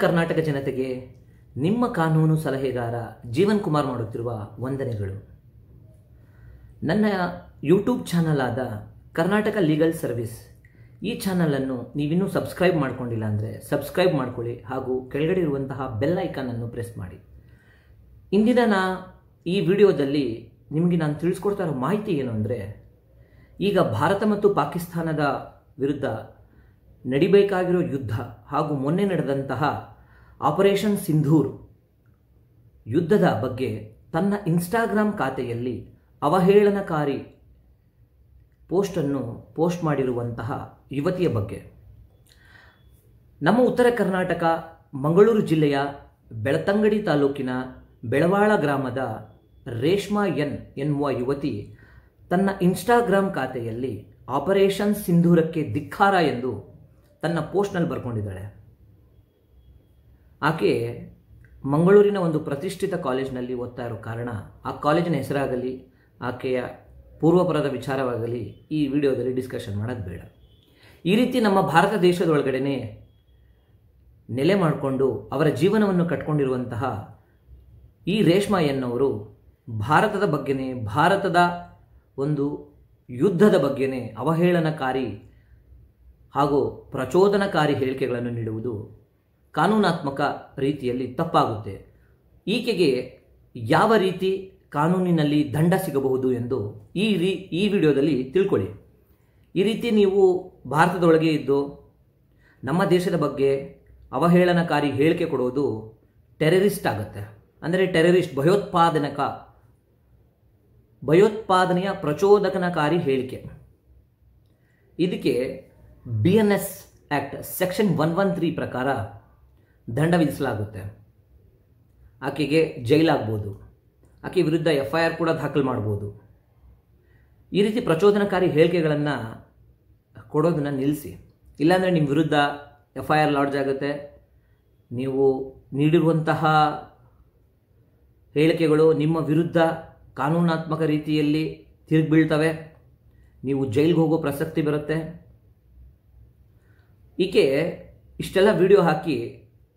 ಕರ್ನಾಟಕ ಜನತೆಗೆ ನಿಮ್ಮ ಕಾನೂನು ಸಲಹೆಗಾರ ಜೀವನ್ ಕುಮಾರ್ ಮಾಡುತ್ತಿರುವ ವಂದನೆಗಳು. ನನ್ನ ಯೂಟ್ಯೂಬ್ ಚಾನಲ್ ಆದ ಕರ್ನಾಟಕ ಲೀಗಲ್ ಸರ್ವಿಸ್ ಈ ಚಾನಲನ್ನು ನೀವಿನ್ನೂ ಸಬ್ಸ್ಕ್ರೈಬ್ ಮಾಡ್ಕೊಂಡಿಲ್ಲ ಅಂದರೆ ಸಬ್ಸ್ಕ್ರೈಬ್ ಮಾಡ್ಕೊಳ್ಳಿ ಹಾಗೂ ಕೆಳಗಡೆ ಇರುವಂತಹ ಬೆಲ್ ಐಕಾನನ್ನು ಪ್ರೆಸ್ ಮಾಡಿ. ಇಂದಿನ ಈ ವಿಡಿಯೋದಲ್ಲಿ ನಿಮಗೆ ನಾನು ತಿಳಿಸ್ಕೊಡ್ತಾ ಇರೋ ಮಾಹಿತಿ ಏನು ಅಂದರೆ, ಈಗ ಭಾರತ ಮತ್ತು ಪಾಕಿಸ್ತಾನದ ವಿರುದ್ಧ ನಡಿಬೇಕಾಗಿರೋ ಯುದ್ಧ ಹಾಗೂ ಮೊನ್ನೆ ನಡೆದಂತಹ ಆಪರೇಷನ್ ಸಿಂಧೂರ್ ಯುದ್ಧದ ಬಗ್ಗೆ ತನ್ನ ಇನ್ಸ್ಟಾಗ್ರಾಮ್ ಖಾತೆಯಲ್ಲಿ ಅವಹೇಳನಕಾರಿ ಪೋಸ್ಟ್ ಮಾಡಿರುವಂತಹ ಯುವತಿಯ ಬಗ್ಗೆ. ನಮ್ಮ ಉತ್ತರ ಕರ್ನಾಟಕ ಮಂಗಳೂರು ಜಿಲ್ಲೆಯ ಬೆಳತಂಗಡಿ ತಾಲೂಕಿನ ಬೆಳವಾಳ ಗ್ರಾಮದ ರೇಷ್ಮಾ ಎನ್ನುವ ಯುವತಿ ತನ್ನ ಇನ್ಸ್ಟಾಗ್ರಾಮ್ ಖಾತೆಯಲ್ಲಿ ಆಪರೇಷನ್ ಸಿಂಧೂರಕ್ಕೆ ಧಿಕ್ಕಾರ ಎಂದು ತನ್ನ ಪೋಸ್ಟ್ನಲ್ಲಿ ಬರ್ಕೊಂಡಿದ್ದಾಳೆ. ಆಕೆ ಮಂಗಳೂರಿನ ಒಂದು ಪ್ರತಿಷ್ಠಿತ ಕಾಲೇಜಿನಲ್ಲಿ ಓದ್ತಾ ಇರೋ ಕಾರಣ ಆ ಕಾಲೇಜಿನ ಹೆಸರಾಗಲಿ ಆಕೆಯ ಪೂರ್ವಪರದ ವಿಚಾರವಾಗಲಿ ಈ ವಿಡಿಯೋದಲ್ಲಿ ಡಿಸ್ಕಷನ್ ಮಾಡೋದು ಬೇಡ. ಈ ರೀತಿ ನಮ್ಮ ಭಾರತ ದೇಶದೊಳಗಡೆ ನೆಲೆ ಮಾಡಿಕೊಂಡು ಅವರ ಜೀವನವನ್ನು ಕಟ್ಕೊಂಡಿರುವಂತಹ ಈ ರೇಷ್ಮಾ ಎನ್ನವರು ಭಾರತದ ಬಗ್ಗೆನೇ, ಭಾರತದ ಒಂದು ಯುದ್ಧದ ಬಗ್ಗೆನೇ ಅವಹೇಳನಕಾರಿ ಹಾಗೂ ಪ್ರಚೋದನಕಾರಿ ಹೇಳಿಕೆಗಳನ್ನು ನೀಡುವುದು ಕಾನೂನಾತ್ಮಕ ರೀತಿಯಲ್ಲಿ ತಪ್ಪಾಗುತ್ತೆ. ಈಕೆಗೆ ಯಾವ ರೀತಿ ಕಾನೂನಿನಲ್ಲಿ ದಂಡ ಸಿಗಬಹುದು ಎಂದು ಈ ವಿಡಿಯೋದಲ್ಲಿ ತಿಳ್ಕೊಳ್ಳಿ. ಈ ರೀತಿ ನೀವು ಭಾರತದೊಳಗೆ ಇದ್ದು ನಮ್ಮ ದೇಶದ ಬಗ್ಗೆ ಅವಹೇಳನಕಾರಿ ಹೇಳಿಕೆ ಕೊಡೋದು ಟೆರರಿಸ್ಟ್ ಆಗುತ್ತೆ. ಅಂದರೆ ಟೆರರಿಸ್ಟ್, ಭಯೋತ್ಪಾದನೆಯ ಪ್ರಚೋದಕನಕಾರಿ ಹೇಳಿಕೆ. ಇದಕ್ಕೆ BNS ಆ್ಯಕ್ಟ್ ಸೆಕ್ಷನ್ 113 ಪ್ರಕಾರ ದಂಡ ವಿಧಿಸಲಾಗುತ್ತೆ. ಆಕೆಗೆ ಜೈಲಾಗ್ಬೋದು, ಆಕೆ ವಿರುದ್ಧ FIR ಕೂಡ ದಾಖಲು ಮಾಡ್ಬೋದು. ಈ ರೀತಿ ಪ್ರಚೋದನಕಾರಿ ಹೇಳಿಕೆಗಳನ್ನು ಕೊಡೋದನ್ನು ನಿಲ್ಲಿಸಿ. ಇಲ್ಲಾಂದರೆ ನಿಮ್ಮ ವಿರುದ್ಧ FIR ಲಾಡ್ಜ್ ಆಗುತ್ತೆ. ನೀವು ನೀಡಿರುವಂತಹ ಹೇಳಿಕೆಗಳು ನಿಮ್ಮ ವಿರುದ್ಧ ಕಾನೂನಾತ್ಮಕ ರೀತಿಯಲ್ಲಿ ತಿರುಗಿ ಬೀಳ್ತವೆ. ನೀವು ಜೈಲಿಗೆ ಹೋಗೋ ಪ್ರಸಕ್ತಿ ಬರುತ್ತೆ. ಈಕೆ ಇಷ್ಟೆಲ್ಲ ವಿಡಿಯೋ ಹಾಕಿ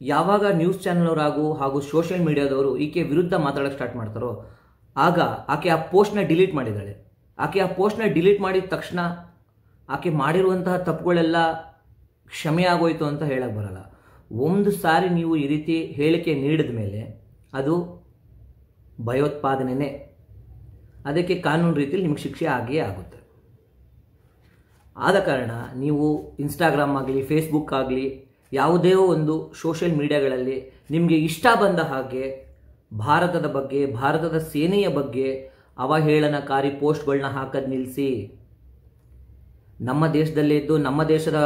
ಯಾವಾಗ ನ್ಯೂಸ್ ಚಾನಲ್ನವರಾಗೂ ಹಾಗೂ ಸೋಷಿಯಲ್ ಮೀಡಿಯಾದವರು ಈಕೆ ವಿರುದ್ಧ ಮಾತಾಡೋಕ್ಕೆ ಸ್ಟಾರ್ಟ್ ಮಾಡ್ತಾರೋ ಆಗ ಆಕೆ ಆ ಪೋಸ್ಟ್ನ ಡಿಲೀಟ್ ಮಾಡಿದ್ದಾಳೆ. ಆಕೆ ಆ ಪೋಸ್ಟ್ನ ಡಿಲೀಟ್ ಮಾಡಿದ ತಕ್ಷಣ ಆಕೆ ಮಾಡಿರುವಂತಹ ತಪ್ಪುಗಳೆಲ್ಲ ಕ್ಷಮೆ ಆಗೋಯ್ತು ಅಂತ ಹೇಳಕ್ಕೆ ಬರಲ್ಲ. ಒಂದು ಸಾರಿ ನೀವು ಈ ರೀತಿ ಹೇಳಿಕೆ ನೀಡಿದ ಮೇಲೆ ಅದು ಭಯೋತ್ಪಾದನೆಯೇ. ಅದಕ್ಕೆ ಕಾನೂನು ರೀತಿಯಲ್ಲಿ ನಿಮಗೆ ಶಿಕ್ಷೆ ಆಗಿಯೇ ಆಗುತ್ತೆ. ಆದ ಕಾರಣ ನೀವು ಇನ್ಸ್ಟಾಗ್ರಾಮ್ ಆಗಲಿ, ಫೇಸ್ಬುಕ್ ಆಗಲಿ, ಯಾವುದೇ ಒಂದು ಸೋಷಿಯಲ್ ಮೀಡಿಯಾಗಳಲ್ಲಿ ನಿಮಗೆ ಇಷ್ಟ ಬಂದ ಹಾಗೆ ಭಾರತದ ಬಗ್ಗೆ, ಭಾರತದ ಸೇನೆಯ ಬಗ್ಗೆ ಅವಹೇಳನಕಾರಿ ಪೋಸ್ಟ್ಗಳನ್ನ ಹಾಕೋದು ನಿಲ್ಲಿಸಿ. ನಮ್ಮ ದೇಶದಲ್ಲೇ ಇದ್ದು ನಮ್ಮ ದೇಶದ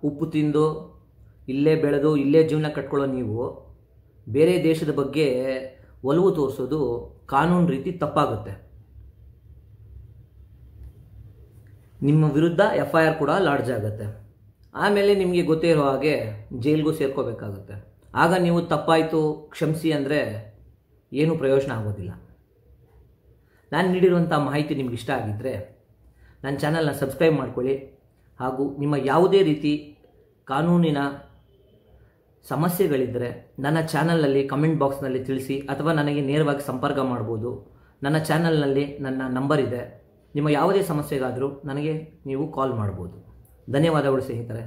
ಉಪ್ಪು ತಿಂದು ಇಲ್ಲೇ ಬೆಳೆದು ಇಲ್ಲೇ ಜೀವನ ಕಟ್ಕೊಳ್ಳೋ ನೀವು ಬೇರೆ ದೇಶದ ಬಗ್ಗೆ ಒಲವು ತೋರಿಸೋದು ಕಾನೂನು ರೀತಿ ತಪ್ಪಾಗುತ್ತೆ. ನಿಮ್ಮ ವಿರುದ್ಧ FIR ಕೂಡ ಲಾಡ್ಜ್ ಆಗುತ್ತೆ. ಆಮೇಲೆ ನಿಮಗೆ ಗೊತ್ತೇ ಇರೋ ಹಾಗೆ ಜೈಲಿಗೂ ಸೇರ್ಕೋಬೇಕಾಗುತ್ತೆ. ಆಗ ನೀವು ತಪ್ಪಾಯಿತು ಕ್ಷಮಿಸಿ ಅಂದರೆ ಏನೂ ಪ್ರಯೋಜನ ಆಗೋದಿಲ್ಲ. ನಾನು ನೀಡಿರುವಂಥ ಮಾಹಿತಿ ನಿಮ್ಗೆ ಇಷ್ಟ ಆಗಿದ್ದರೆ ನನ್ನ ಚಾನಲ್ನ ಸಬ್ಸ್ಕ್ರೈಬ್ ಮಾಡ್ಕೊಳ್ಳಿ. ಹಾಗೂ ನಿಮ್ಮ ಯಾವುದೇ ರೀತಿ ಕಾನೂನಿನ ಸಮಸ್ಯೆಗಳಿದ್ದರೆ ನನ್ನ ಚಾನಲ್ನಲ್ಲಿ ಕಮೆಂಟ್ ಬಾಕ್ಸ್ನಲ್ಲಿ ತಿಳಿಸಿ, ಅಥವಾ ನನಗೆ ನೇರವಾಗಿ ಸಂಪರ್ಕ ಮಾಡ್ಬೋದು. ನನ್ನ ಚಾನಲ್ನಲ್ಲಿ ನನ್ನ ನಂಬರ್ ಇದೆ. ನಿಮ್ಮ ಯಾವುದೇ ಸಮಸ್ಯೆಗಾದರೂ ನನಗೆ ನೀವು ಕಾಲ್ ಮಾಡ್ಬೋದು. ಧನ್ಯವಾದಗಳು ಸ್ನೇಹಿತರೆ.